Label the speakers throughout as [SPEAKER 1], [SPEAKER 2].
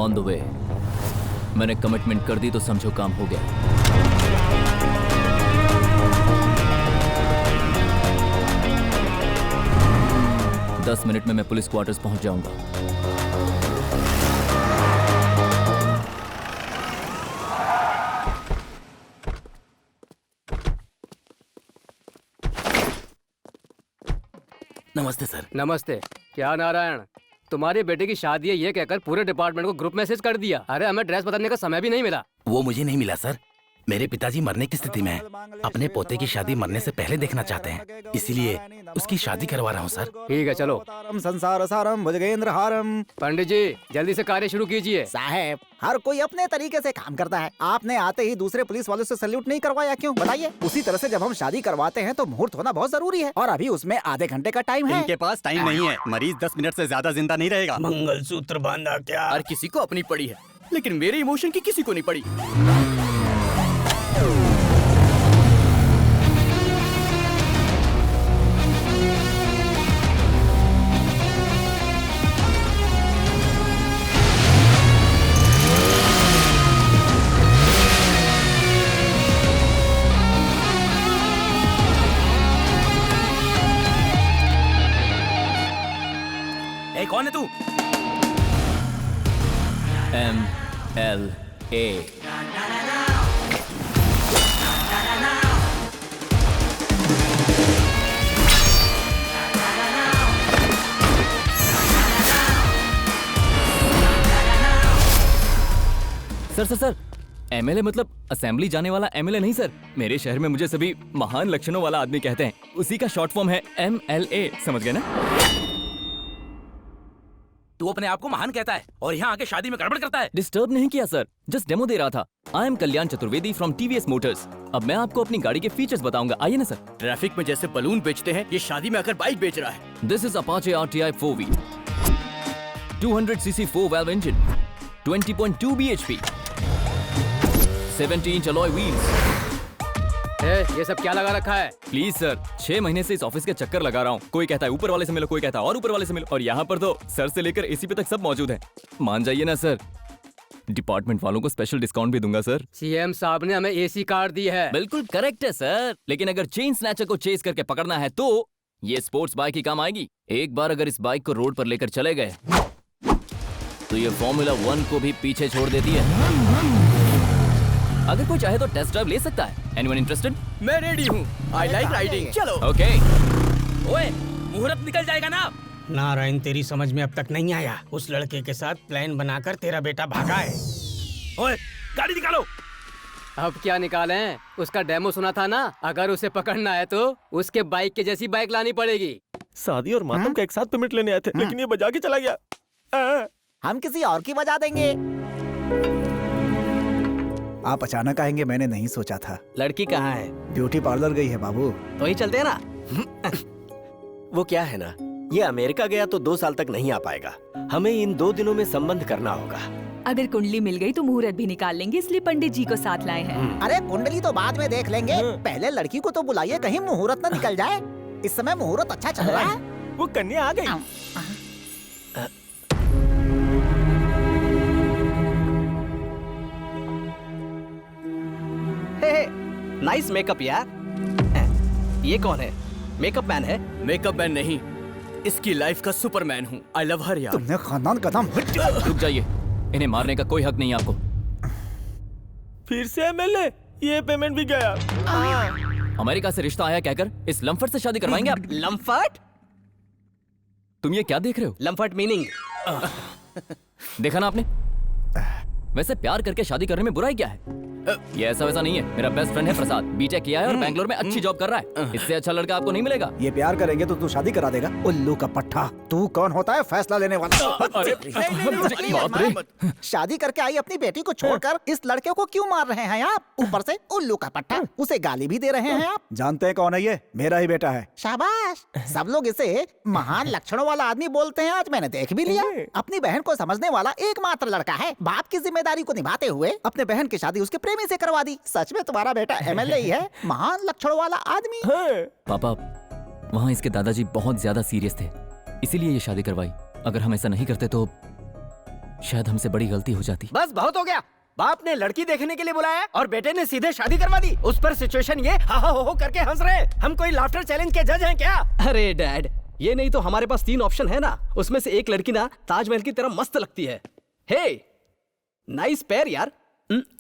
[SPEAKER 1] On the way. मैंने commitment कर दी तो समझो काम हो गया। दस मिनट में मैं पुलिस क्वार्टर्स पहुंच जाऊंगा।
[SPEAKER 2] नमस्ते सर।
[SPEAKER 3] नमस्ते। क्या नारायण, तुम्हारी बेटे की शादी है ये कहकर पूरे डिपार्टमेंट को ग्रुप मैसेज कर दिया। अरे हमें ड्रेस बदलने का समय भी नहीं मिला।
[SPEAKER 2] वो मुझे नहीं मिला सर। मेरे पिताजी मरने की स्थिति में हैं। अपने पोते की शादी मरने से पहले देखना चाहते हैं, इसीलिए उसकी शादी करवा रहा हूँ सर।
[SPEAKER 3] ठीक है चलो।
[SPEAKER 4] संसार सारम भुजगेंद्र हारम।
[SPEAKER 3] पंडित जी जल्दी से कार्य शुरू कीजिए।
[SPEAKER 4] साहब हर कोई अपने तरीके से काम करता है। आपने आते ही दूसरे पुलिस वालों से सैल्यूट नहीं करवाया क्यों बताइए? उसी तरह से जब हम शादी करवाते हैं तो मुहूर्त होना बहुत जरूरी है, और अभी उसमें आधे घंटे का टाइम है।
[SPEAKER 5] इनके पास टाइम नहीं है। मरीज 10 मिनट से ज्यादा जिंदा नहीं रहेगा।
[SPEAKER 6] मंगलसूत्र बांधा क्या?
[SPEAKER 1] हर किसी को अपनी पड़ी है, लेकिन मेरे इमोशन की किसी को नहीं पड़ी।
[SPEAKER 2] कौन है तू?
[SPEAKER 1] MLA। सर MLA मतलब असेंबली जाने वाला MLA नहीं सर। मेरे शहर में मुझे सभी महान लक्षणों वाला आदमी कहते हैं, उसी का शॉर्ट फॉर्म है MLA। समझ गए ना?
[SPEAKER 2] तू अपने आप को महान कहता है और यहाँ आके शादी में गड़बड़ करता है।
[SPEAKER 1] डिस्टर्ब नहीं किया सर, जस्ट डेमो दे रहा था। I am Kalyan Chaturvedi from TVS Motors. अब मैं आपको अपनी गाड़ी के फीचर्स बताऊंगा। आइए ना सर।
[SPEAKER 5] ट्रैफिक में जैसे बलून बेचते हैं, ये शादी में आकर बाइक बेच रहा है।
[SPEAKER 1] This is Apache RTI 4V 200cc 4 valve engine 20.2 bhp 70 inch alloy wheels.
[SPEAKER 3] ये सब क्या लगा रखा है?
[SPEAKER 1] प्लीज सर, 6 महीने से इस ऑफिस के चक्कर लगा रहा हूँ। कोई कहता है ऊपर वाले से मिलो, कोई कहता है और ऊपर वाले से मिलो, और यहाँ पर तो सर से लेकर AC पे तक सब मौजूद है। मान जाइए ना सर, डिपार्टमेंट वालों को स्पेशल डिस्काउंट भी दूंगा सर।
[SPEAKER 3] CM साहब ने हमें AC कार दी है।
[SPEAKER 1] बिल्कुल करेक्ट है सर, लेकिन अगर चेन स्नैचर को चेस करके पकड़ना है तो ये स्पोर्ट्स बाइक ही काम आएगी। एक बार अगर इस बाइक को रोड पर लेकर चले गए तो ये फॉर्मूला 1 को भी पीछे छोड़ देती है। अगर कोई चाहे तो टेस्ट ड्राइव ले सकता है। Anyone interested?
[SPEAKER 5] मैं रेडी हूँ। I like riding. चलो।
[SPEAKER 1] ओके।
[SPEAKER 2] ओए, मुहूर्त निकल जाएगा ना।
[SPEAKER 6] नारायण तेरी समझ में अब तक नहीं आया। उस लड़के के साथ प्लान बनाकर तेरा बेटा भागा है।
[SPEAKER 2] ओए, गाड़ी निकालो।
[SPEAKER 3] अब क्या निकालें? उसका डेमो सुना था ना, अगर उसे पकड़ना है तो उसके बाइक के जैसी बाइक लानी पड़ेगी।
[SPEAKER 7] शादी और मातम का एक साथ पेमेंट लेने आए थे, लेकिन ये बजा के चला गया।
[SPEAKER 4] हम किसी और की बजा देंगे। आप अचानक आएंगे मैंने नहीं सोचा था।
[SPEAKER 8] लड़की कहाँ है?
[SPEAKER 4] ब्यूटी पार्लर गई है बाबू।
[SPEAKER 8] तो ही चलते हैं ना। वो क्या है ना, ये अमेरिका गया तो 2 साल तक नहीं आ पाएगा। हमें इन 2 दिनों में संबंध करना होगा।
[SPEAKER 9] अगर कुंडली मिल गई तो मुहूर्त भी निकाल लेंगे, इसलिए पंडित जी को साथ लाए हैं।
[SPEAKER 4] अरे कुंडली तो बाद में देख लेंगे, पहले लड़की को तो बुलाइए, कहीं मुहूर्त न निकल जाए। इस समय मुहूर्त अच्छा चल रहा है।
[SPEAKER 7] वो कन्या आ गई।
[SPEAKER 8] नाइस मेकअप यार। ये कौन है? मेकअप मैन है?
[SPEAKER 5] मेकअप मैन नहीं, इसकी लाइफ का सुपरमैन हूँ। आई लव हर यार।
[SPEAKER 4] तुमने खानदान कदम।
[SPEAKER 1] रुक जाइए, इन्हें मारने का कोई हक नहीं है आपको।
[SPEAKER 7] फिर से MLA, ये पेमेंट भी गया।
[SPEAKER 1] अमेरिका से रिश्ता आया कहकर इस लम्फट से शादी करवाएंगे आप?
[SPEAKER 8] लम्फट?
[SPEAKER 1] तुम ये क्या देख रहे हो?
[SPEAKER 8] लम्फट मीनिंग
[SPEAKER 1] देखा ना आपने? वैसे प्यार करके शादी करने में बुराई क्या है? ये ऐसा वैसा नहीं है। मेरा बेस्ट फ्रेंड है प्रसाद, बीटेक किया है और बैंगलोर में अच्छी जॉब कर रहा है। इससे अच्छा लड़का आपको नहीं मिलेगा।
[SPEAKER 4] ये प्यार करेंगे तो तू शादी करा देगा? उल्लू का पट्टा, तू कौन होता है फैसला लेने वाला?
[SPEAKER 1] अरे बाप रे,
[SPEAKER 4] शादी करके आई अपनी बेटी को छोड़कर इस लड़के को क्यों मार रहे हैं आप? ऊपर से उल्लू का पट्टा, उसे गाली भी दे रहे हैं आप। जानते हैं कौन है ये? मेरा ही बेटा है। शाबाश। सब लोग इसे महान लक्षणों वाला आदमी बोलते हैं, आज मैंने देख भी लिया। अपनी बहन को समझने वाला एकमात्र लड़का है। बाप की जिम्मेदारी को निभाते हुए अपने बहन की शादी उसके प्रेमी से करवा दी। सच में तुम्हारा बेटा MLA ही है, महान लक्षणों वाला आदमी।
[SPEAKER 1] पापा, वहाँ इसके दादाजी बहुत ज्यादा सीरियस थे, इसीलिए ये शादी करवाई। अगर हम ऐसा नहीं करते तो शायद हमसे बड़ी गलती हो जाती।
[SPEAKER 8] बस बहुत हो गया। बाप ने लड़की देखने के लिए बुलाया और बेटे ने सीधे शादी करवा दी। उस पर सिचुएशन ये हा हा हो करके हंस रहे। हम कोई लाफ्टर चैलेंज के जज हैं क्या?
[SPEAKER 5] अरे डैड, ये नहीं तो हमारे पास 3 ऑप्शन है ना, उसमें से एक लड़की ना ताजमहल की तरह मस्त लगती है। हे, नाइस पेयर यार,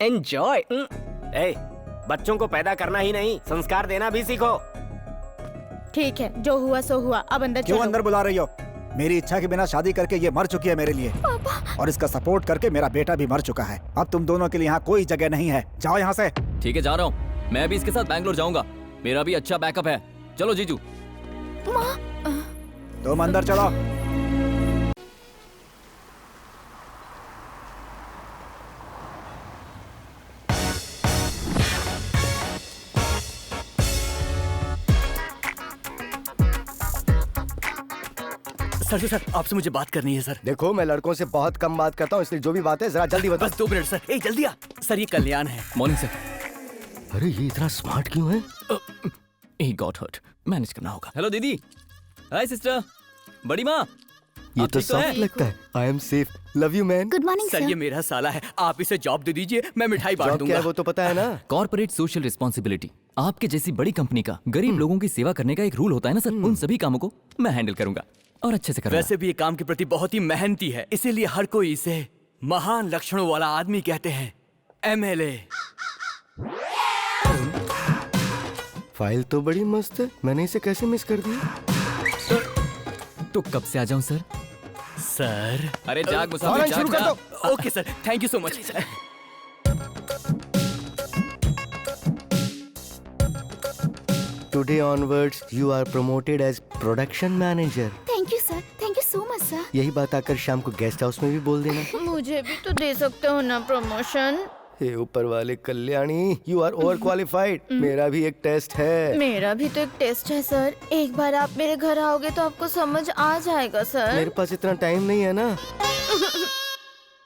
[SPEAKER 5] एंजॉय।
[SPEAKER 8] ए, बच्चों को पैदा करना ही नहीं, संस्कार देना भी सीखो।
[SPEAKER 10] ठीक है, जो हुआ सो हुआ। अब अंदर
[SPEAKER 4] क्यों
[SPEAKER 10] चलो।
[SPEAKER 4] अंदर बुला रही हो? मेरी इच्छा के बिना शादी करके ये मर चुकी है मेरे लिए, और इसका सपोर्ट करके मेरा बेटा भी मर चुका है। अब तुम दोनों के लिए यहाँ कोई जगह नहीं है, जाओ यहाँ से।
[SPEAKER 1] ठीक है, जा रहा हूँ। मैं भी इसके साथ बैंगलोर जाऊंगा, मेरा भी अच्छा बैकअप है। चलो जीजू।
[SPEAKER 4] तुम अंदर चलो।
[SPEAKER 5] सर, आपसे मुझे बात करनी है सर।
[SPEAKER 8] देखो, मैं लड़कों से बहुत कम बात करता हूँ, इसलिए जो भी बात है जरा जल्दी बताओ।
[SPEAKER 5] बस 2 मिनट सर। ए जल्दी आ सर, ये कल्याण है।
[SPEAKER 1] Morning sir.
[SPEAKER 8] अरे ये इतना स्मार्ट क्यों है?
[SPEAKER 1] ही गॉट हर्ट, मैनेज करना होगा। हेलो दीदी। हाय सिस्टर। बड़ी माँ।
[SPEAKER 8] ये
[SPEAKER 1] आप
[SPEAKER 8] तो
[SPEAKER 1] ठीक तो हैं?
[SPEAKER 8] सॉफ्ट लगता है। I am safe, love you man.
[SPEAKER 10] Good morning
[SPEAKER 5] sir, ये मेरा साला है, आप इसे जॉब दे दीजिए, मैं मिठाई बांट
[SPEAKER 8] जॉब क्या
[SPEAKER 5] दूंगा।
[SPEAKER 8] है वो तो पता है ना।
[SPEAKER 1] कॉर्पोरेट सोशल रिस्पॉन्सिबिलिटी, आपके जैसी बड़ी कंपनी का गरीब लोगों की सेवा करने का एक रूल होता है ना सर। उन सभी कामों को मैं हैंडल करूंगा और अच्छे से करूंगा।
[SPEAKER 5] वैसे भी ये काम के प्रति बहुत ही मेहनती है, इसीलिए हर कोई इसे महान लक्षणों वाला आदमी कहते हैं। MLA।
[SPEAKER 8] फाइल तो बड़ी मस्त है, मैंने इसे कैसे मिस कर दिया?
[SPEAKER 1] तो कब से आ जाऊं सर?
[SPEAKER 5] सर,
[SPEAKER 1] अरे जाग मुसाफिर,
[SPEAKER 8] शुरू कर
[SPEAKER 1] जाग।
[SPEAKER 8] दो।
[SPEAKER 5] Okay sir, thank you so much.
[SPEAKER 8] Today onwards, you are promoted as production manager.
[SPEAKER 10] Thank you sir, thank you so much sir.
[SPEAKER 8] यही बात आकर शाम को गेस्ट हाउस में भी बोल देना।
[SPEAKER 10] मुझे भी तो दे सकते हो ना प्रमोशन।
[SPEAKER 8] हे ऊपर वाले Kalyani, you are overqualified. मेरा भी एक टेस्ट है।
[SPEAKER 10] मेरा भी तो एक टेस्ट है सर। एक बार आप मेरे घर आओगे तो आपको समझ आ जाएगा सर।
[SPEAKER 8] मेरे पास इतना टाइम नहीं है ना।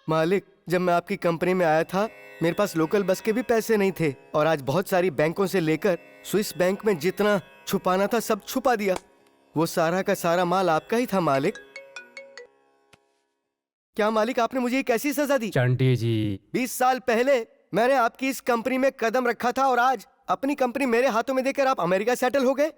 [SPEAKER 8] मालिक, जब मैं आपकी कंपनी में आया था मेरे पास लोकल बस के भी पैसे नहीं थे, और आज बहुत सारी बैंकों से लेकर स्विस बैंक में जितना छुपाना था सब छुपा दिया। वो सारा का सारा माल आपका ही था मालिक। क्या मालिक, आपने मुझे एक ऐसी सजा दी?
[SPEAKER 3] चंटी जी,
[SPEAKER 8] 20 साल पहले मैंने आपकी इस कंपनी में कदम रखा था, और आज अपनी कंपनी मेरे हाथों में देकर आप अमेरिका सेटल हो गए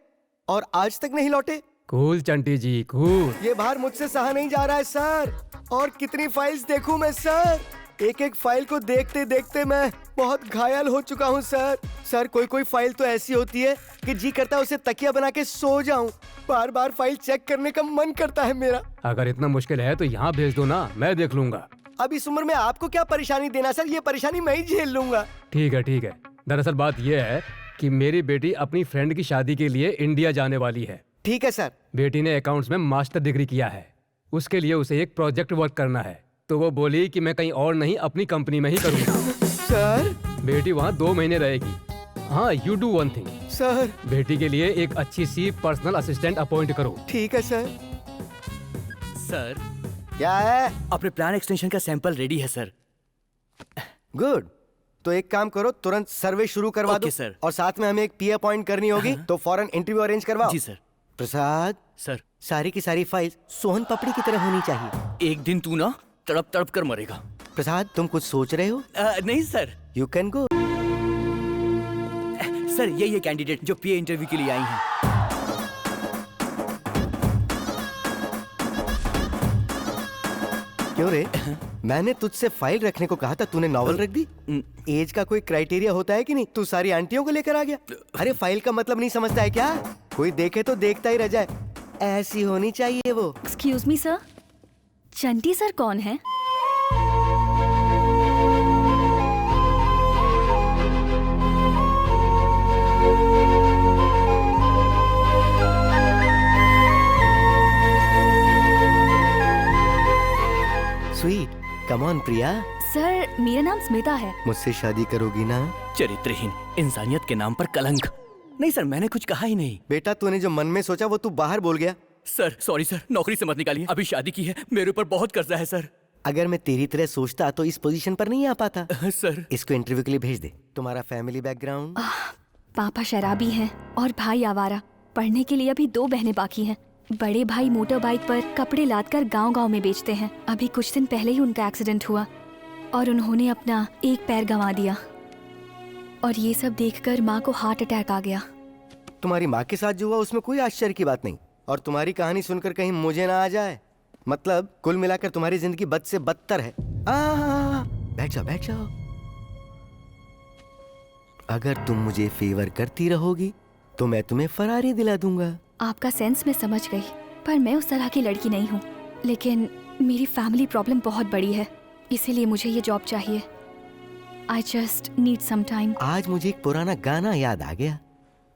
[SPEAKER 8] और आज तक नहीं लौटे।
[SPEAKER 3] कूल चंटी जी, कूल।
[SPEAKER 8] ये भार मुझसे सहा नहीं जा रहा है सर। और कितनी फाइल्स देखूं मैं सर? एक एक फाइल को देखते देखते मैं बहुत घायल हो चुका हूँ सर। सर, कोई कोई फाइल तो ऐसी होती है कि जी करता है उसे तकिया बना के सो जाऊं। बार बार फाइल चेक करने का मन करता है मेरा।
[SPEAKER 3] अगर इतना मुश्किल है तो यहाँ भेज दो ना, मैं देख लूंगा।
[SPEAKER 8] अब इस उम्र में आपको क्या परेशानी देना सर, ये परेशानी मैं ही झेल लूंगा।
[SPEAKER 3] ठीक है, ठीक है। दरअसल बात यह है कि मेरी बेटी अपनी फ्रेंड की शादी के लिए इंडिया जाने वाली है।
[SPEAKER 8] ठीक है सर।
[SPEAKER 3] बेटी ने अकाउंट्स में मास्टर डिग्री किया है, उसके लिए उसे एक प्रोजेक्ट वर्क करना है, तो वो बोली कि मैं कहीं और नहीं अपनी कंपनी में ही करूँगा।
[SPEAKER 8] सर,
[SPEAKER 3] बेटी वहाँ 2 महीने रहेगी। हाँ, you do one thing
[SPEAKER 8] sir.
[SPEAKER 3] बेटी के लिए एक अच्छी सी पर्सनल असिस्टेंट अपॉइंट करो।
[SPEAKER 8] ठीक है सर।
[SPEAKER 5] सर,
[SPEAKER 8] क्या है?
[SPEAKER 5] अपने प्लान एक्सटेंशन का सैंपल रेडी है सर।
[SPEAKER 8] गुड। तो एक काम करो, तुरंत सर्वे शुरू करवा दो
[SPEAKER 5] ओके, सर।
[SPEAKER 8] और साथ में हमें एक पी अपॉइंट करनी होगी, तो फौरन इंटरव्यू अरेंज करवाओ।
[SPEAKER 5] जी सर।
[SPEAKER 8] प्रसाद
[SPEAKER 5] सर,
[SPEAKER 8] सारी की सारी फाइल सोहन पपड़ी की तरह होनी चाहिए।
[SPEAKER 5] एक दिन तू ना तड़प तड़प कर मरेगा।
[SPEAKER 8] प्रसाद, तुम कुछ सोच रहे हो?
[SPEAKER 5] नहीं sir.
[SPEAKER 8] You can go.
[SPEAKER 5] Sir, ये कैंडिडेट जो पीए इंटरव्यू के लिए आई हैं।
[SPEAKER 8] क्यों रे? मैंने तुझसे फाइल रखने को कहा था, तूने नॉवल रख दी। एज का कोई क्राइटेरिया होता है कि नहीं? तू सारी आंटियों को लेकर आ गया। अरे फाइल का मतलब नहीं समझता है क्या? कोई देखे तो देखता ही रह जाए, ऐसी होनी चाहिए वो।
[SPEAKER 9] एक्सक्यूज मी सर, चंटी सर कौन है?
[SPEAKER 8] Sweet, come on Priya.
[SPEAKER 9] Sir, मेरा नाम स्मिता है।
[SPEAKER 8] मुझसे शादी करोगी ना?
[SPEAKER 5] चरित्रहीन, इंसानियत के नाम पर कलंक। नहीं सर, मैंने कुछ कहा ही नहीं।
[SPEAKER 8] बेटा, तूने जो मन में सोचा वो तू बाहर बोल गया।
[SPEAKER 5] सर, सॉरी सर, नौकरी से मत निकालिए, अभी शादी की है, मेरे ऊपर बहुत कर्जा है सर।
[SPEAKER 8] अगर मैं तेरी तरह सोचता तो इस पोजीशन पर नहीं आ पाता।
[SPEAKER 5] सर,
[SPEAKER 8] इसको इंटरव्यू के लिए भेज दे। तुम्हारा फैमिली बैकग्राउंड?
[SPEAKER 9] पापा शराबी हैं और भाई आवारा। पढ़ने के लिए अभी 2 बहनें बाकी हैं।
[SPEAKER 11] बड़े भाई मोटर बाइक पर कपड़े लादकर गांव-गांव में बेचते हैं। अभी कुछ दिन पहले ही उनका एक्सीडेंट हुआ और उन्होंने अपना एक पैर गंवा दिया। और ये सब देखकर माँ को हार्ट अटैक आ गया।
[SPEAKER 8] तुम्हारी माँ के साथ जो हुआ उसमें कोई आश्चर्य की बात नहीं, और तुम्हारी कहानी सुनकर कहीं मुझे ना आ जाए। मतलब कुल मिलाकर तुम्हारी जिंदगी बद से बदतर है। बैठ जाओ बैठ जाओ। अगर तुम मुझे फेवर करती रहोगी तो मैं तुम्हें फरारी दिला दूंगा।
[SPEAKER 11] आपका सेंस मैं समझ गई, पर मैं उस तरह की लड़की नहीं हूँ। लेकिन मेरी फैमिली प्रॉब्लम बहुत बड़ी है, इसीलिए मुझे ये जॉब चाहिए। I just need some time.
[SPEAKER 8] आज मुझे एक पुराना गाना याद आ गया।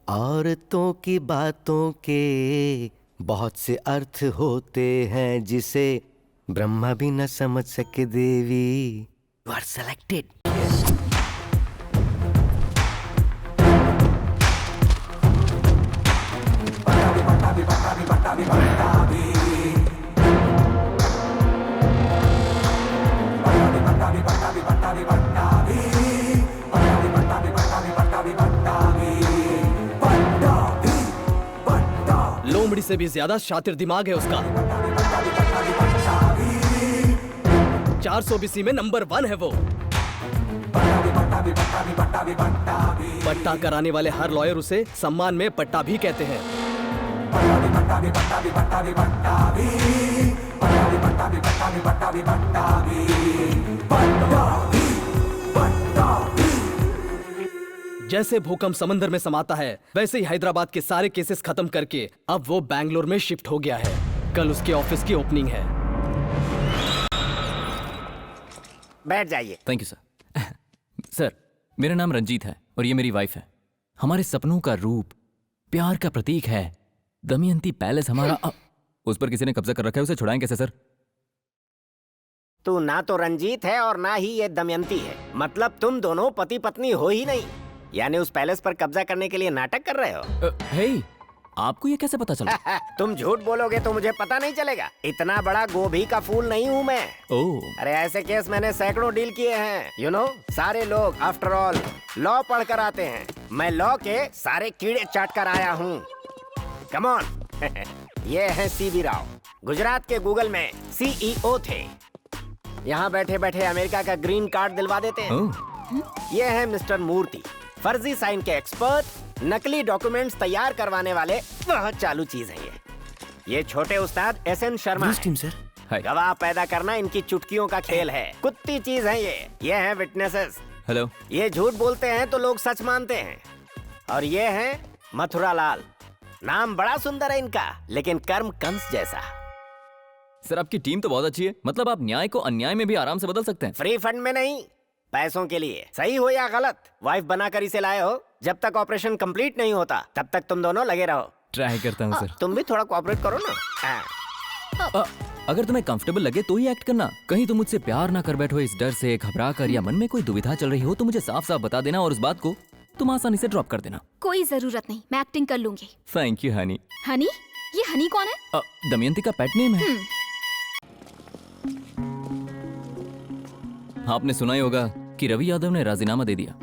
[SPEAKER 8] औरतों की बातों के बहुत से अर्थ होते हैं, जिसे ब्रह्मा भी न समझ सके देवी। You are selected.
[SPEAKER 5] लोमड़ी से भी ज्यादा शातिर दिमाग है उसका। 400 में नंबर 1 है वो। पट्टा कराने वाले हर लॉयर उसे सम्मान में पट्टा भी कहते हैं। जैसे भूकंप समंदर में समाता है, वैसे ही हैदराबाद के सारे केसेस खत्म करके अब वो बैंगलोर में शिफ्ट हो गया है। कल उसके ऑफिस की ओपनिंग है।
[SPEAKER 4] बैठ जाइए।
[SPEAKER 1] Thank you sir. सर, मेरा नाम रंजीत है और ये मेरी वाइफ है। हमारे सपनों का रूप, प्यार का प्रतीक है दमयंती पैलेस हमारा। उस पर किसी ने कब्जा कर रखा है, उसे छुड़ाएं कैसे सर?
[SPEAKER 4] तू ना तो रंजीत है और ना ही ये दमयंती है। मतलब तुम दोनों पति पत्नी हो ही नहीं। यानी उस पैलेस पर कब्जा करने के लिए नाटक कर रहे हो।
[SPEAKER 1] हे, आपको ये कैसे पता चला?
[SPEAKER 4] तुम झूठ बोलोगे तो मुझे पता नहीं चलेगा। इतना बड़ा गोभी का फूल नहीं हूँ मैं।
[SPEAKER 1] ओह।
[SPEAKER 4] अरे ऐसे केस मैंने सैकड़ों डील किए हैं। यू नो, सारे लोग आफ्टर ऑल लॉ पढ़ कर आते हैं। मैं लॉ के सारे कीड़े चाट कर आया हूँ। Come on. ये है सीवी राव, गुजरात के गूगल में CEO थे। यहाँ बैठे बैठे अमेरिका का ग्रीन कार्ड दिलवा देते हैं। ये है मिस्टर मूर्ति, फर्जी साइन के एक्सपर्ट, नकली डॉक्यूमेंट्स तैयार करवाने वाले बहुत चालू चीज है ये छोटे उस्ताद SN शर्मा है। गवाह पैदा करना इनकी चुटकियों का खेल है। कुत्ती चीज है ये है विटनेसेस।
[SPEAKER 1] हेलो।
[SPEAKER 4] ये झूठ बोलते हैं तो लोग सच मानते हैं। और ये है मथुरा लाल। नाम बड़ा सुंदर है इनका, लेकिन कर्म कंस जैसा।
[SPEAKER 1] सर, आपकी टीम तो बहुत अच्छी है। मतलब आप न्याय को अन्याय में भी आराम से बदल सकते हैं।
[SPEAKER 4] फ्री फंड में नहीं, पैसों के लिए। सही हो या गलत, वाइफ बनाकर इसे लाए हो। जब तक ऑपरेशन कंप्लीट नहीं होता तब तक तुम दोनों लगे रहो।
[SPEAKER 1] ट्राई करता हूँ सर।
[SPEAKER 4] तुम भी थोड़ा कोऑपरेट करो ना।
[SPEAKER 1] अगर तुम्हें कंफर्टेबल लगे तो ही एक्ट करना। कहीं तुम मुझसे प्यार ना कर बैठो इस डर से, घबरा कर, या मन में कोई दुविधा चल रही हो तो मुझे साफ साफ बता देना और उस बात को तुम आसानी से ड्रॉप कर देना।
[SPEAKER 11] कोई जरूरत नहीं, मैं एक्टिंग कर लूंगी।
[SPEAKER 1] Thank you honey.
[SPEAKER 11] हनी? ये हनी कौन है?
[SPEAKER 1] दमयंती का पेट नेम है। आपने सुना ही होगा कि रवि यादव ने राजीनामा दे दिया।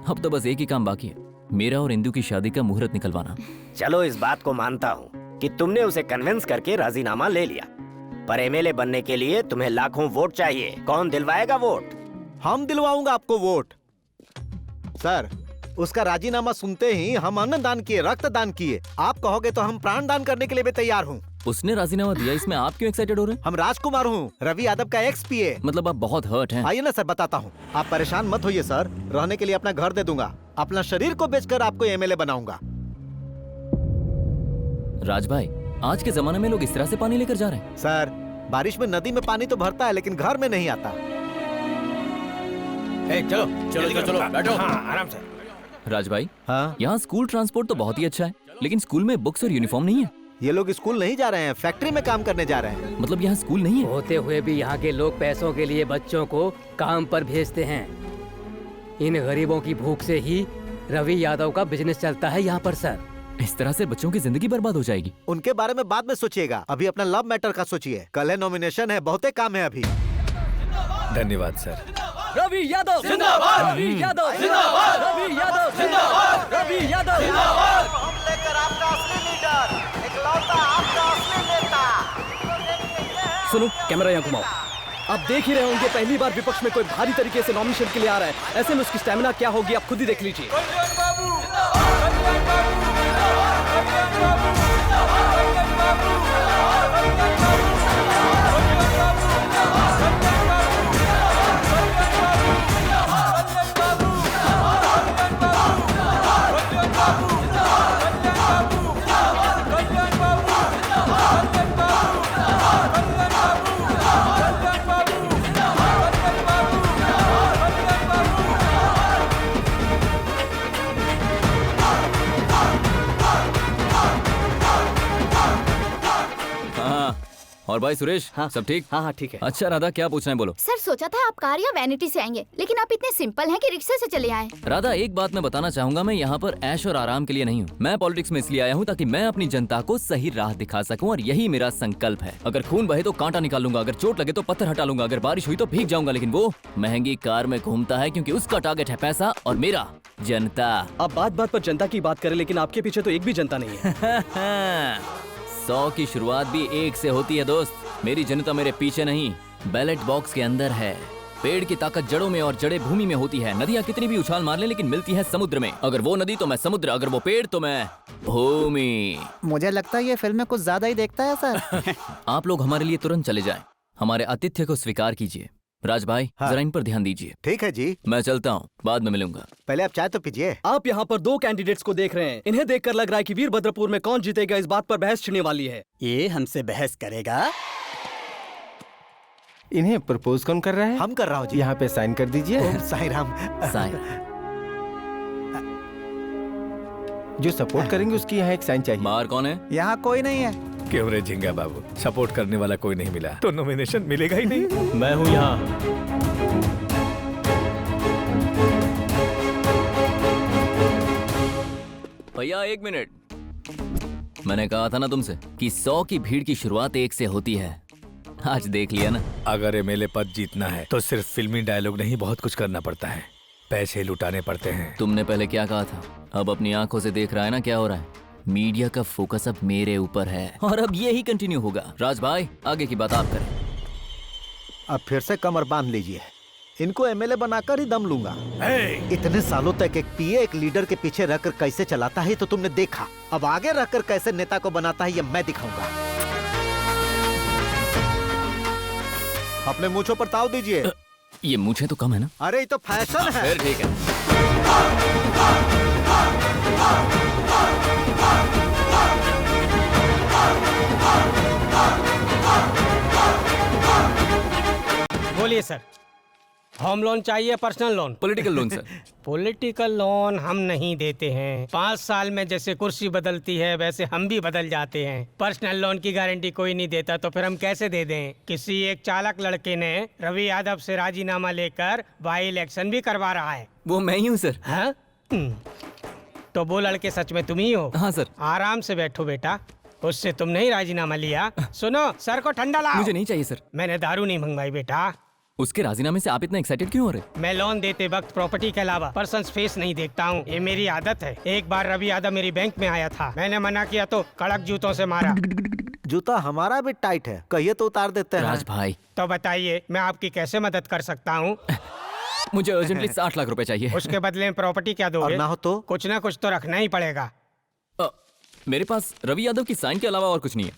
[SPEAKER 1] अब तो बस एक ही काम बाकी है, मेरा और इंदु की शादी का मुहूर्त निकलवाना।
[SPEAKER 4] चलो इस बात को मानता हूँ कि तुमने उसे कन्विंस करके राजीनामा ले लिया, पर MLA बनने के लिए तुम्हें लाखों वोट चाहिए। कौन दिलवाएगा वोट?
[SPEAKER 7] हम दिलवाऊंगा आपको वोट। सर, उसका राजीनामा सुनते ही हम अन्न दान किए, रक्त दान किए। आप कहोगे तो हम प्राण दान करने के लिए भी तैयार हूँ।
[SPEAKER 1] उसने राजीनामा दिया, इसमें आप क्यों एक्साइटेड हो रहे हैं?
[SPEAKER 7] हम राजकुमार हूँ, रवि यादव का XPA।
[SPEAKER 1] मतलब आप बहुत हर्ट हैं।
[SPEAKER 7] आइए ना सर, बताता हूँ। आप परेशान मत होइए सर, रहने के लिए अपना घर दे दूंगा। अपना शरीर को बेचकर आपको MLA बनाऊंगा।
[SPEAKER 1] राज भाई, आज के जमाने में लोग इस तरह से पानी लेकर जा रहे हैं।
[SPEAKER 7] सर, बारिश में नदी में पानी तो भरता है लेकिन घर में नहीं आता।
[SPEAKER 2] चलो चलो चलो, बैठो।
[SPEAKER 7] हाँ, आराम से।
[SPEAKER 1] राज भाई,
[SPEAKER 7] हाँ?
[SPEAKER 1] यहाँ स्कूल ट्रांसपोर्ट तो बहुत ही अच्छा है, लेकिन स्कूल में बुक्स और यूनिफॉर्म नहीं है।
[SPEAKER 7] ये लोग स्कूल नहीं जा रहे हैं, फैक्ट्री में काम करने जा रहे हैं।
[SPEAKER 1] मतलब यहाँ स्कूल नहीं है?
[SPEAKER 3] होते हुए भी यहाँ के लोग पैसों के लिए बच्चों को काम पर भेजते हैं। इन गरीबों की भूख से ही रवि यादव का बिजनेस चलता है यहाँ पर सर।
[SPEAKER 1] इस तरह से बच्चों की जिंदगी बर्बाद हो जाएगी।
[SPEAKER 7] उनके बारे में बाद में सोचिएगा, अभी अपना लव मैटर का सोचिए। कल है नॉमिनेशन है, बहुते काम है अभी।
[SPEAKER 2] धन्यवाद सर।
[SPEAKER 5] रवि यादव जिंदाबाद, रवि यादव जिंदाबाद, रवि यादव जिंदाबाद, रवि यादव जिंदाबाद। हम लेकर आपका असली लीडर, इकलौता आपका असली सुनो, कैमरा यहाँ घुमाओ। आप देख ही रहे होंगे, पहली बार विपक्ष में कोई भारी तरीके से नॉमिनेशन के लिए आ रहा है। ऐसे में उसकी स्टैमिना क्या होगी आप खुद ही देख लीजिए।
[SPEAKER 1] और भाई सुरेश,
[SPEAKER 5] हाँ
[SPEAKER 1] सब ठीक?
[SPEAKER 5] हाँ ठीक है।
[SPEAKER 1] अच्छा राधा, क्या पूछना है बोलो।
[SPEAKER 10] सर सोचा था आप कार या वैनिटी से आएंगे, लेकिन आप इतने सिंपल हैं कि रिक्शे से चले आए।
[SPEAKER 1] राधा, एक बात मैं बताना चाहूंगा, मैं यहाँ पर ऐश और आराम के लिए नहीं हूँ। मैं पॉलिटिक्स में इसलिए आया हूँ ताकि मैं अपनी जनता को सही राह दिखा सकूँ, और यही मेरा संकल्प है। अगर खून बहे तो कांटा निकाल लूंगा, अगर चोट लगे तो पत्थर हटा लूंगा, अगर बारिश हुई तो भीग जाऊंगा, लेकिन वो महंगी कार में घूमता है क्योंकि उसका टारगेट है पैसा और मेरा जनता।
[SPEAKER 5] आप बात बात पर जनता की बात करें, लेकिन आपके पीछे तो एक भी जनता नहीं है।
[SPEAKER 1] 100 की शुरुआत भी 1 से होती है दोस्त। मेरी जनता मेरे पीछे नहीं, बैलेट बॉक्स के अंदर है। पेड़ की ताकत जड़ों में और जड़ें भूमि में होती है। नदियाँ कितनी भी उछाल मार ले, लेकिन मिलती है समुद्र में। अगर वो नदी तो मैं समुद्र, अगर वो पेड़ तो मैं भूमि।
[SPEAKER 4] मुझे लगता है ये फिल्म में कुछ ज्यादा ही देखता है सर।
[SPEAKER 1] आप लोग हमारे लिए तुरंत चले जाएं। हमारे आतिथ्य को स्वीकार कीजिए। राज भाई,
[SPEAKER 7] हाँ।
[SPEAKER 1] जरा इन पर ध्यान दीजिए।
[SPEAKER 7] ठीक है जी।
[SPEAKER 1] मैं चलता हूँ, बाद में मिलूंगा।
[SPEAKER 7] पहले आप चाय तो पीजिए।
[SPEAKER 5] आप यहाँ पर 2 कैंडिडेट्स को देख रहे हैं। इन्हें देखकर लग रहा है कि वीरभद्रपुर में कौन जीतेगा, इस बात पर बहस छिड़ने वाली है।
[SPEAKER 8] ये हमसे बहस करेगा? इन्हें प्रपोज कौन कर रहा है?
[SPEAKER 7] हम कर रहा हूँ जी।
[SPEAKER 8] यहाँ पे साइन कर दीजिए।
[SPEAKER 7] ओम साई राम।
[SPEAKER 1] साइन।
[SPEAKER 8] जो सपोर्ट करेंगे उसकी यहाँ एक साइन चाहिए।
[SPEAKER 1] बाहर कौन है?
[SPEAKER 4] यहाँ कोई नहीं है।
[SPEAKER 2] क्यों रे झिंगा बाबू, सपोर्ट करने वाला कोई नहीं मिला तो नॉमिनेशन मिलेगा ही नहीं।
[SPEAKER 8] मैं हूँ यहाँ।
[SPEAKER 1] भैया 1 मिनट। मैंने कहा था ना तुमसे कि 100 की भीड़ की शुरुआत 1 से होती है। आज देख लिया ना।
[SPEAKER 2] अगर एमएलए पद जीतना है तो सिर्फ फिल्मी डायलॉग नहीं, बहुत कुछ करना पड़ता है। पैसे लुटाने पड़ते हैं।
[SPEAKER 1] तुमने पहले क्या कहा था? अब अपनी आंखों से देख रहा है ना क्या हो रहा है। मीडिया का फोकस अब मेरे ऊपर है और अब यही कंटिन्यू होगा। राज भाई, आगे की बात आप करें।
[SPEAKER 7] अब फिर से कमर बांध लीजिए। इनको एमएलए बनाकर ही दम लूंगा। इतने सालों तक एक पीए एक लीडर के पीछे रहकर कैसे चलाता है तो तुमने देखा। अब आगे रहकर कैसे नेता को बनाता है ये मैं दिखाऊंगा। अपने मूंछों पर ताव दीजिए।
[SPEAKER 1] ये मूछें तो कम है ना?
[SPEAKER 7] अरे ये तो फैशन है।
[SPEAKER 1] फिर ठीक है।
[SPEAKER 6] बोलिए सर, होम लोन चाहिए, personal loan?
[SPEAKER 1] Political loan sir.
[SPEAKER 6] Political loan हम नहीं देते हैं। 5 साल में जैसे कुर्सी बदलती है वैसे हम भी बदल जाते हैं। पर्सनल लोन की गारंटी कोई नहीं देता तो फिर हम कैसे दे दें? किसी एक चालाक लड़के ने रवि यादव से राजीनामा लेकर बाई इलेक्शन भी करवा रहा है।
[SPEAKER 1] वो मैं ही हूँ सर।
[SPEAKER 6] हाँ? तो वो लड़के सच में तुम ही हो?
[SPEAKER 1] हाँ सर।
[SPEAKER 6] आराम से बैठो बेटा, उससे तुमने ही राजीनामा लिया। सुनो, सर को ठंडा लाओ।
[SPEAKER 1] मुझे नहीं चाहिए सर।
[SPEAKER 6] मैंने दारू नहीं मंगवाई बेटा।
[SPEAKER 1] उसके राजीनामे से आप इतना एक्साइटेड क्यों हो रहे?
[SPEAKER 6] मैं लोन देते वक्त प्रॉपर्टी के अलावा पर्सन्स फेस नहीं देखता हूँ। ये मेरी आदत है। एक बार रवि यादव मेरी बैंक में आया था, मैंने मना किया तो कड़क जूतों से मारा।
[SPEAKER 7] जूता हमारा भी टाइट है, कहिए तो उतार देते हैं।
[SPEAKER 1] राज भाई,
[SPEAKER 6] तो बताइए मैं आपकी कैसे मदद कर सकता हूँ?
[SPEAKER 1] मुझे अर्जेंटली 60 लाख रुपए चाहिए।
[SPEAKER 6] उसके बदले में प्रॉपर्टी क्या दोगे?
[SPEAKER 7] और ना हो तो?
[SPEAKER 6] कुछ ना कुछ तो रखना ही पड़ेगा।
[SPEAKER 1] मेरे पास रवि यादव की साइन के अलावा और कुछ नहीं है।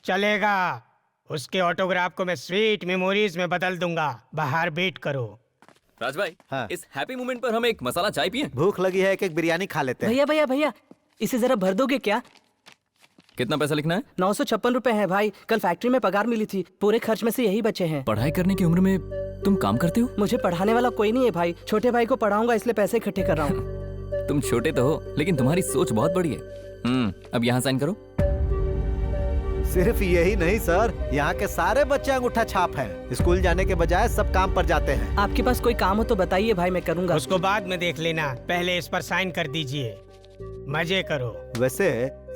[SPEAKER 6] चलेगा, उसके ऑटोग्राफ को मैं स्वीट मेमोरीज में बदल दूंगा। बाहर वेट करो।
[SPEAKER 1] राज भाई,
[SPEAKER 7] हाँ।
[SPEAKER 1] इस हैप्पी मोमेंट पर हम एक मसाला चाय पिए।
[SPEAKER 7] भूख लगी है, एक बिरयानी खा लेते हैं।
[SPEAKER 5] भैया भैया भैया, इसे जरा भर दोगे क्या?
[SPEAKER 1] कितना पैसा लिखना है?
[SPEAKER 5] 956 रुपए है भाई। कल फैक्ट्री में पगार मिली थी, पूरे खर्च में से यही बचे हैं।
[SPEAKER 1] पढ़ाई करने की उम्र में तुम काम करते हो?
[SPEAKER 5] मुझे पढ़ाने वाला कोई नहीं है भाई, छोटे भाई को पढ़ाऊंगा इसलिए पैसे इकट्ठे कर रहा हूँ।
[SPEAKER 1] तुम छोटे तो हो, लेकिन तुम्हारी सोच बहुत बड़ी है। अब यहाँ साइन करो।
[SPEAKER 7] सिर्फ यही नहीं सर, यहाँ के सारे बच्चे अंगूठा छाप हैं। स्कूल जाने के बजाय सब काम पर जाते हैं।
[SPEAKER 5] आपके पास कोई काम हो तो बताइए भाई, मैं करूँगा।
[SPEAKER 6] उसको बाद में देख लेना, पहले इस पर साइन कर दीजिए। मजे करो।
[SPEAKER 7] वैसे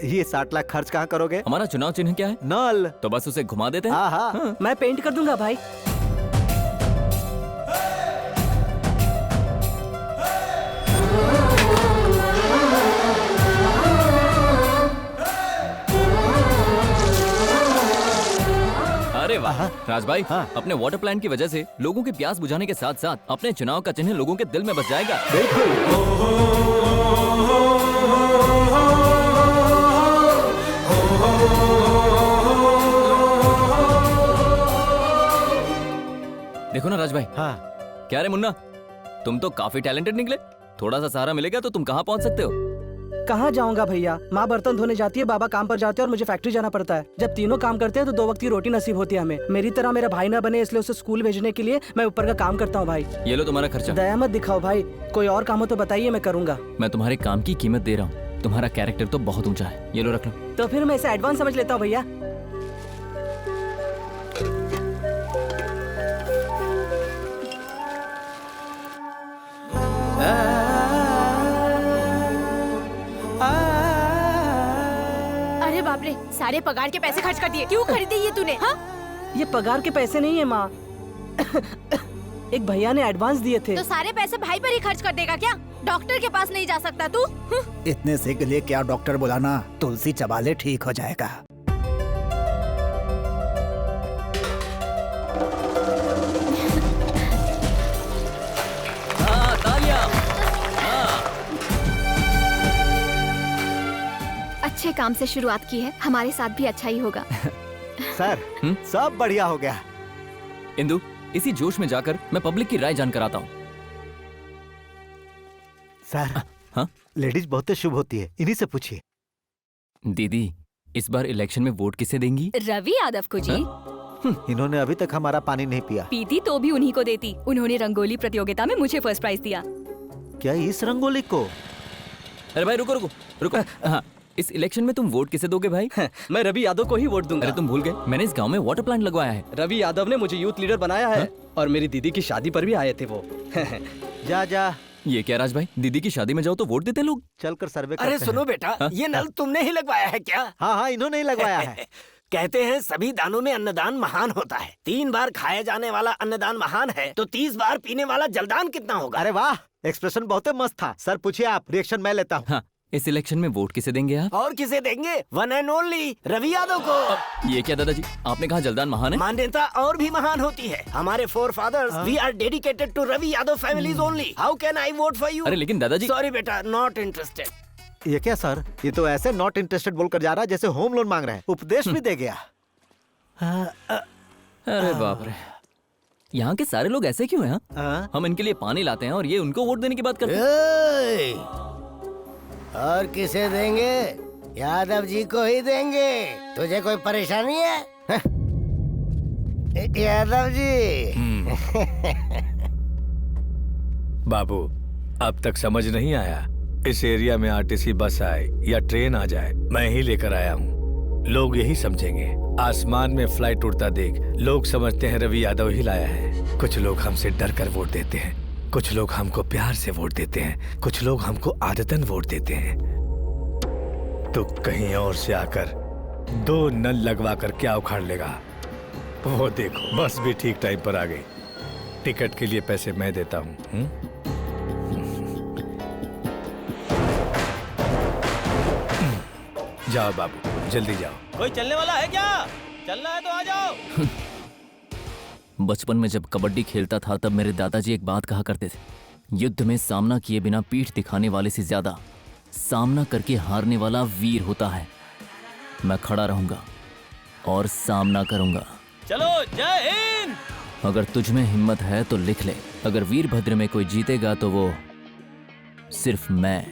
[SPEAKER 7] ये 60 लाख खर्च कहाँ करोगे?
[SPEAKER 1] हमारा चुनाव चिन्ह क्या है?
[SPEAKER 7] नल।
[SPEAKER 1] तो बस उसे घुमा देते हैं।
[SPEAKER 7] हाँ।
[SPEAKER 5] मैं पेंट कर दूंगा भाई।
[SPEAKER 1] अरे वाह राज भाई, अपने वाटर प्लांट की वजह से लोगों की प्यास बुझाने के साथ साथ अपने चुनाव का चिन्ह लोगों के दिल में बस जाएगा। देखो ना राज भाई। क्या रे मुन्ना, तुम तो काफी टैलेंटेड निकले। थोड़ा सा सहारा मिलेगा तो तुम कहाँ पहुँच सकते हो।
[SPEAKER 5] कहाँ जाऊंगा भैया, माँ बर्तन धोने जाती है, बाबा काम पर जाते हैं और मुझे फैक्ट्री जाना पड़ता है। जब तीनों काम करते हैं तो 2 वक्त की रोटी नसीब होती है हमें। मेरी तरह मेरा भाई ना बने इसलिए उसे स्कूल भेजने के लिए मैं ऊपर का काम करता हूँ भाई।
[SPEAKER 1] ये लो तुम्हारा खर्चा।
[SPEAKER 5] दया मत दिखाओ भाई, कोई और काम हो तो बताइए, मैं करूँगा।
[SPEAKER 1] मैं तुम्हारे काम की कीमत दे रहा हूँ, तुम्हारा कैरेक्टर तो बहुत ऊंचा है। ये लो रख लो।
[SPEAKER 5] तो फिर मैं इसे एडवांस समझ लेता हूँ भैया।
[SPEAKER 10] अरे बाप रे, सारे पगार के पैसे खर्च कर दिए। क्यों खरीदे ये तूने? हाँ?
[SPEAKER 5] ये पगार के पैसे नहीं है माँ। एक भैया ने एडवांस दिए थे।
[SPEAKER 10] तो सारे पैसे भाई पर ही खर्च कर देगा क्या? डॉक्टर के पास नहीं जा सकता तू?
[SPEAKER 4] इतने से के लिए क्या डॉक्टर बुलाना, तुलसी चबा ले ठीक हो जाएगा।
[SPEAKER 11] अच्छे काम से शुरुआत की है, हमारे साथ भी अच्छा ही होगा।
[SPEAKER 7] सर सब बढ़िया हो गया।
[SPEAKER 1] इंदु, इसी जोश में जाकर मैं पब्लिक की राय जानकर आता हूँ।
[SPEAKER 7] सर
[SPEAKER 1] हाँ?
[SPEAKER 7] लेडीज बहुत शुभ होती है, इन्हीं से पूछिए।
[SPEAKER 1] दीदी, इस बार इलेक्शन में वोट किसे देंगी?
[SPEAKER 11] रवि यादव को जी।
[SPEAKER 7] इन्होंने अभी तक हमारा पानी नहीं पिया।
[SPEAKER 11] पीती तो भी उन्हीं को देती। उन्होंने रंगोली प्रतियोगिता में मुझे फर्स्ट प्राइज दिया।
[SPEAKER 7] क्या इस रंगोली को?
[SPEAKER 1] अरे भाई रुको रुको रुको। हाँ, इस इलेक्शन में तुम वोट किसे दोगे भाई?
[SPEAKER 5] मैं रवि यादव को ही वोट दूंगा।
[SPEAKER 1] अरे तुम भूल गए, मैंने इस गांव में वाटर प्लांट लगवाया है।
[SPEAKER 5] रवि यादव ने मुझे यूथ लीडर बनाया है और मेरी दीदी की शादी पर भी आए थे वो।
[SPEAKER 7] जा जा।
[SPEAKER 1] ये क्या राज भाई, दीदी की शादी में जाओ तो वोट देते लोग?
[SPEAKER 7] चलकर सर्वे
[SPEAKER 12] अरे सुनो बेटा, ये नल तुमने ही लगवाया है क्या?
[SPEAKER 7] हाँ हाँ, इन्होंने ही लगवाया है।
[SPEAKER 12] कहते हैं सभी दानों में अन्नदान महान होता है। 3 बार खाया जाने वाला अन्नदान महान है, तो 30 बार पीने वाला जलदान कितना होगा?
[SPEAKER 7] अरे वाह, एक्सप्रेशन बहुत मस्त था। सर पूछिए आप, रिएक्शन मैं लेता हूँ।
[SPEAKER 1] हाँ, इस इलेक्शन में वोट किसे देंगे आप?
[SPEAKER 12] और किसे देंगे? One and only Ravi Yadav को।
[SPEAKER 1] ये क्या दादाजी, आपने कहा जलदान महान है?
[SPEAKER 12] मान्यता और भी महान होती है। हमारे forefathers we are dedicated to Ravi Yadav families only. How can I vote for you?
[SPEAKER 1] अरे लेकिन दादाजी।
[SPEAKER 12] सॉरी बेटा, नॉट इंटरेस्टेड।
[SPEAKER 7] ये क्या सर, ये तो ऐसे नॉट इंटरेस्टेड बोलकर जा रहा है जैसे होम लोन मांग रहे हैं। उपदेश भी दे गया।
[SPEAKER 1] अरे बाप रे, यहाँ के सारे लोग ऐसे क्यों हैं? हम इनके लिए पानी लाते हैं और ये उनको वोट देने की बात करते हैं।
[SPEAKER 12] और किसे देंगे? यादव जी को ही देंगे। तुझे कोई परेशानी है? यादव जी।
[SPEAKER 13] बाबू, अब तक समझ नहीं आया। इस एरिया में आरटीसी बस आए या ट्रेन आ जाए, मैं ही लेकर आया हूँ। लोग यही समझेंगे। आसमान में फ्लाइट उड़ता देख लोग समझते हैं रवि यादव ही लाया है। कुछ लोग हमसे डर कर वोट देते हैं, कुछ लोग हमको प्यार से वोट देते हैं, कुछ लोग हमको आदतन वोट देते हैं। तो कहीं और से आकर 2 नल लगवा कर क्या उखाड़ लेगा? वो देखो, बस भी ठीक टाइम पर आ गई। टिकट के लिए पैसे मैं देता हूँ। जाओ बाबू, जल्दी जाओ।
[SPEAKER 14] कोई चलने वाला है क्या? चलना है तो आ जाओ।
[SPEAKER 1] बचपन में जब कबड्डी खेलता था तब मेरे दादाजी एक बात कहा करते थे, युद्ध में सामना किए बिना पीठ दिखाने वाले से ज्यादा सामना करके हारने वाला वीर होता है। मैं खड़ा रहूंगा और सामना करूंगा।
[SPEAKER 14] चलो, जय हिंद।
[SPEAKER 1] अगर तुझ में हिम्मत है तो लिख ले, अगर वीरभद्र में कोई जीतेगा तो वो सिर्फ मैं।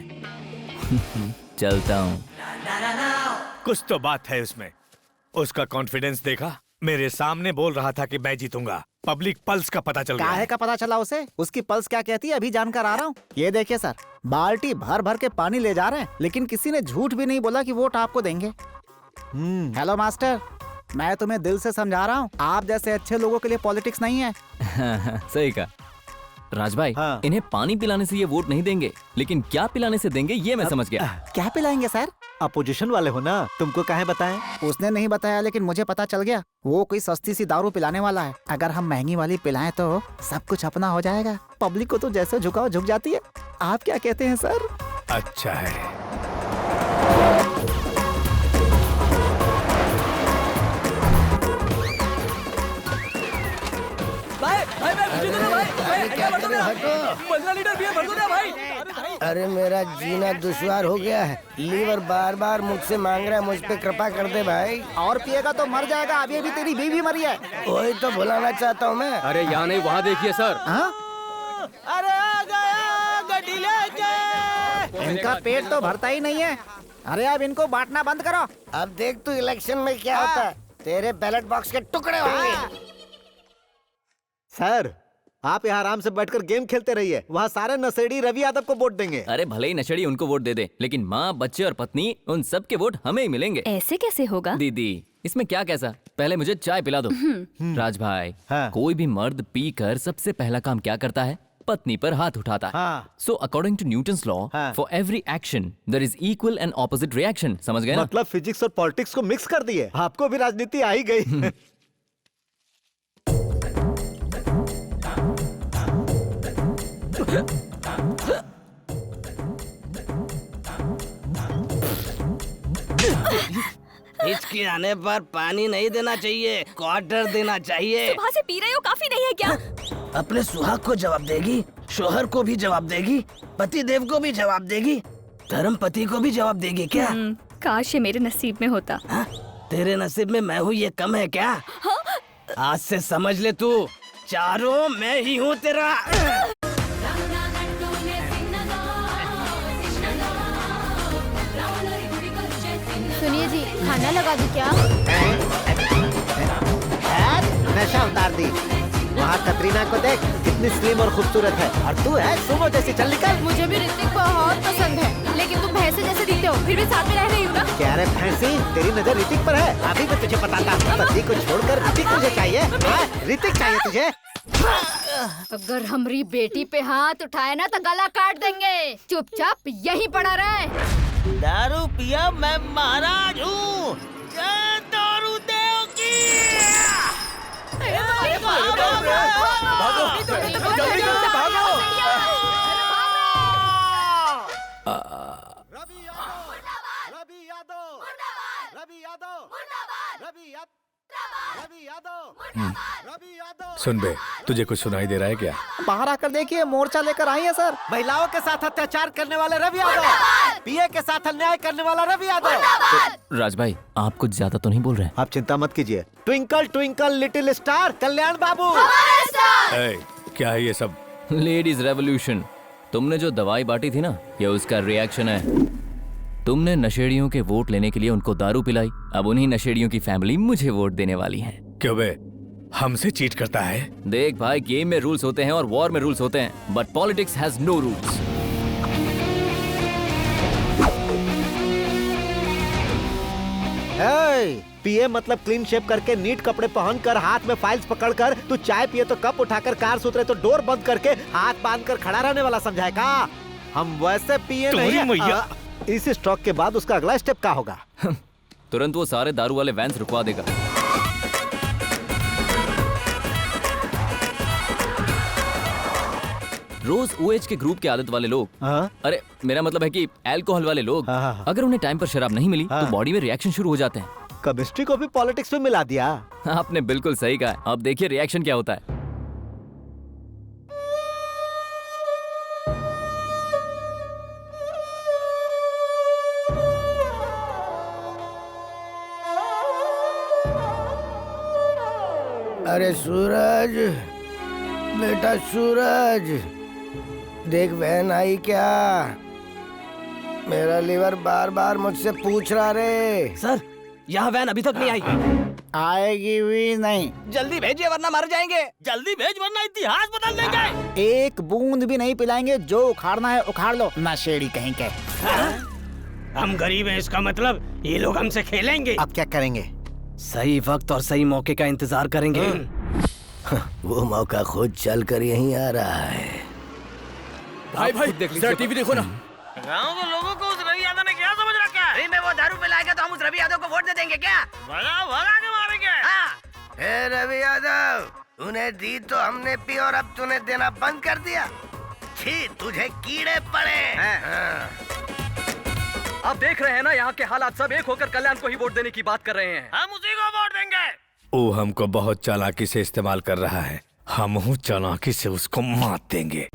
[SPEAKER 1] चलता हूँ।
[SPEAKER 13] कुछ तो बात है उसमें। उसका कॉन्फिडेंस देखा? मेरे सामने बोल रहा था कि मैं जीतूंगा। पब्लिक पल्स का पता चल गया।
[SPEAKER 4] काहे का पता चला उसे? उसकी पल्स क्या कहती है अभी जानकर आ रहा हूँ। ये देखिए सर, बाल्टी भर भर के पानी ले जा रहे हैं, लेकिन किसी ने झूठ भी नहीं बोला कि वोट आपको देंगे। हेलो मास्टर, मैं तुम्हें दिल से समझा रहा हूँ, आप जैसे अच्छे लोगों के लिए पॉलिटिक्स नहीं है।
[SPEAKER 1] सही कहा राज भाई। इन्हें पानी पिलाने से ये वोट नहीं देंगे, लेकिन क्या पिलाने से देंगे ये मैं समझ गया।
[SPEAKER 4] क्या पिलाएंगे सर?
[SPEAKER 7] अपोजिशन वाले हो ना, तुमको काहे बताएं?
[SPEAKER 4] उसने नहीं बताया, लेकिन मुझे पता चल गया। वो कोई सस्ती सी दारू पिलाने वाला है। अगर हम महंगी वाली पिलाएं तो सब कुछ अपना हो जाएगा। पब्लिक को तो जैसे झुकाओ झुक जाती है। आप क्या कहते हैं सर?
[SPEAKER 13] अच्छा है।
[SPEAKER 15] क्या कर रहे हो? हटो।
[SPEAKER 14] 15 लीटर बियर भर दो ना भाई।
[SPEAKER 15] अरे मेरा जीना दुश्वार हो गया है। लीवर बार बार मुझसे मांग रहा है, मुझ पे कृपा कर दे भाई।
[SPEAKER 4] और पिएगा तो मर जाएगा। अभी अभी तेरी बीवी मरी है।
[SPEAKER 15] वही तो बुलाना चाहता हूँ मैं।
[SPEAKER 3] अरे यहाँ नहीं, वहाँ देखिए सर।
[SPEAKER 14] अरे आ गया गड्डी लेके।
[SPEAKER 4] इनका पेट तो भरता ही नहीं है। अरे अब इनको बांटना बंद करो।
[SPEAKER 15] अब देख तू इलेक्शन में क्या होता है। तेरे बैलेट बॉक्स के टुकड़े होंगे।
[SPEAKER 7] सर, आप यहाँ आराम से बैठकर गेम खेलते रहिए। वहाँ सारे नशेड़ी रवि यादव को वोट देंगे।
[SPEAKER 1] अरे भले ही नशेड़ी उनको वोट दे दे, लेकिन माँ, बच्चे और पत्नी, उन सब के वोट हमें ही मिलेंगे।
[SPEAKER 11] ऐसे कैसे होगा?
[SPEAKER 1] दीदी, इसमें क्या कैसा? पहले मुझे चाय पिला दो। राज भाई, कोई भी मर्द पी कर सबसे पहला काम क्या करता है? पत्नी पर हाथ उठाता है। So according to Newton's law, for every action there is equal and opposite reaction. समझ गए ना?
[SPEAKER 7] मतलब फिजिक्स और पॉलिटिक्स को मिक्स कर दिए। आपको भी राजनीति आ ही गई।
[SPEAKER 12] हिचकी आने पर पानी नहीं देना चाहिए, क्वार्टर देना चाहिए।
[SPEAKER 11] सुबह से पी रहे हो, काफी नहीं है क्या?
[SPEAKER 12] अपने सुहाग को जवाब देगी, शोहर को भी जवाब देगी, पति देव को भी जवाब देगी, धर्म पति को भी जवाब देगी क्या?
[SPEAKER 11] काश ये मेरे नसीब में होता।
[SPEAKER 12] तेरे नसीब में मैं हूँ ये कम है क्या? आज से समझ ले तू, चारों मैं ही हूँ तेरा।
[SPEAKER 10] सुनिए जी, खाना लगा दूं क्या?
[SPEAKER 7] नशा उतार दी। वहाँ कतरीना को देख, कितनी स्लिम और खूबसूरत है, और तू है सुमो जैसी। चल निकल।
[SPEAKER 10] मुझे भी ऋतिक बहुत पसंद है, लेकिन तुम भैंसे जैसे दिखते हो, फिर भी साथ में रह रही हो ना?
[SPEAKER 7] क्या रे भैंसी, तेरी नजर ऋतिक पर है। अभी मैं तुझे बताता हूँ। पति को छोड़कर ऋतिक तुझे चाहिए? ऋतिक चाहिए तुझे?
[SPEAKER 10] अगर हमारी बेटी पे हाथ उठाए ना तो गला काट देंगे। चुपचाप यहीं पड़ा रहे।
[SPEAKER 14] दारू पिया मैं महाराज हूँ। दारू देव की।
[SPEAKER 13] सुन बे, तुझे कुछ सुनाई दे रहा है क्या?
[SPEAKER 4] बाहर आकर देखिए, मोर्चा लेकर आई है सर।
[SPEAKER 7] महिलाओं के साथ अत्याचार करने वाले रवि यादव, पीए के साथ अन्याय करने वाला रवि यादव।
[SPEAKER 1] राज भाई, आप कुछ ज्यादा तो नहीं बोल रहे?
[SPEAKER 7] आप चिंता मत कीजिए। ट्विंकल ट्विंकल लिटिल स्टार, कल्याण बाबू।
[SPEAKER 13] क्या है ये सब?
[SPEAKER 1] Ladies revolution. तुमने जो दवाई बांटी थी ना, ये उसका रिएक्शन है। तुमने नशेड़ियों के वोट लेने के लिए उनको दारू पिलाई। अब उन्हीं नशेड़ियों की फैमिली मुझे वोट देने वाली है।
[SPEAKER 13] क्यों बे, हमसे चीट करता है?
[SPEAKER 1] देख भाई, गेम में रूल्स होते हैं और वॉर में रूल्स होते हैं, but politics has no rules.
[SPEAKER 7] PA मतलब क्लीन शेप करके, नीट कपड़े पहनकर, हाथ में फाइल्स पकड़कर। तू चाय पिए तो कप उठाकर, कार सुतरे तो डोर बंद करके, हाथ बांधकर खड़ा रहने वाला समझाए का? हम वैसे पीए नहीं। इस स्ट्रोक के बाद उसका अगला स्टेप क्या होगा?
[SPEAKER 1] तुरंत वो सारे दारू वाले वैन्स रुकवा देगा। रोज ओएच के ग्रुप के आदत वाले लोग, अरे मेरा मतलब है कि अल्कोहल वाले लोग, अगर उन्हें टाइम पर शराब नहीं मिली तो बॉडी में रिएक्शन शुरू हो जाते हैं।
[SPEAKER 7] केमिस्ट्री को भी पॉलिटिक्स में मिला दिया।
[SPEAKER 1] आपने बिल्कुल सही कहा। अब देखिए रिएक्शन क्या होता है।
[SPEAKER 15] अरे सूरज, बेटा सूरज, देख वैन आई क्या? मेरा लीवर बार बार मुझसे पूछ रहा रे।
[SPEAKER 12] सर, यहाँ वैन अभी तक नहीं आई।
[SPEAKER 4] आएगी भी नहीं।
[SPEAKER 12] जल्दी भेजिए वरना मर जाएंगे।
[SPEAKER 14] जल्दी भेज वरना इतिहास बदल देंगे।
[SPEAKER 4] एक बूंद भी नहीं पिलाएंगे। जो उखाड़ना है उखाड़ लो, नशेड़ी कहीं के।
[SPEAKER 6] हम गरीब हैं, इसका मतलब ये लोग हमसे खेलेंगे।
[SPEAKER 7] अब क्या करेंगे?
[SPEAKER 12] सही वक्त और सही मौके का इंतजार करेंगे।
[SPEAKER 15] वो मौका खुद चल कर यहीं आ रहा है।
[SPEAKER 14] भाई जरा टीवी देखो ना। गाँव के लोगों को उस रवि यादव ने क्या समझ रखा है?
[SPEAKER 12] में वो दारू पिलाएगा तो हम उस रवि यादव को वोट दे देंगे क्या?
[SPEAKER 14] भगा के मारेंगे।
[SPEAKER 15] हे रवि यादव, तूने दी तो हमने पी और अब तूने देना बंद कर दिया। छी, तुझे कीड़े पड़े।
[SPEAKER 3] आप देख रहे हैं ना, यहाँ के हालात सब एक होकर कल्याण को ही वोट देने की बात कर रहे हैं।
[SPEAKER 14] हम उसी को वोट देंगे।
[SPEAKER 13] वो हमको बहुत चालाकी से इस्तेमाल कर रहा है। हम चालाकी से उसको मार देंगे।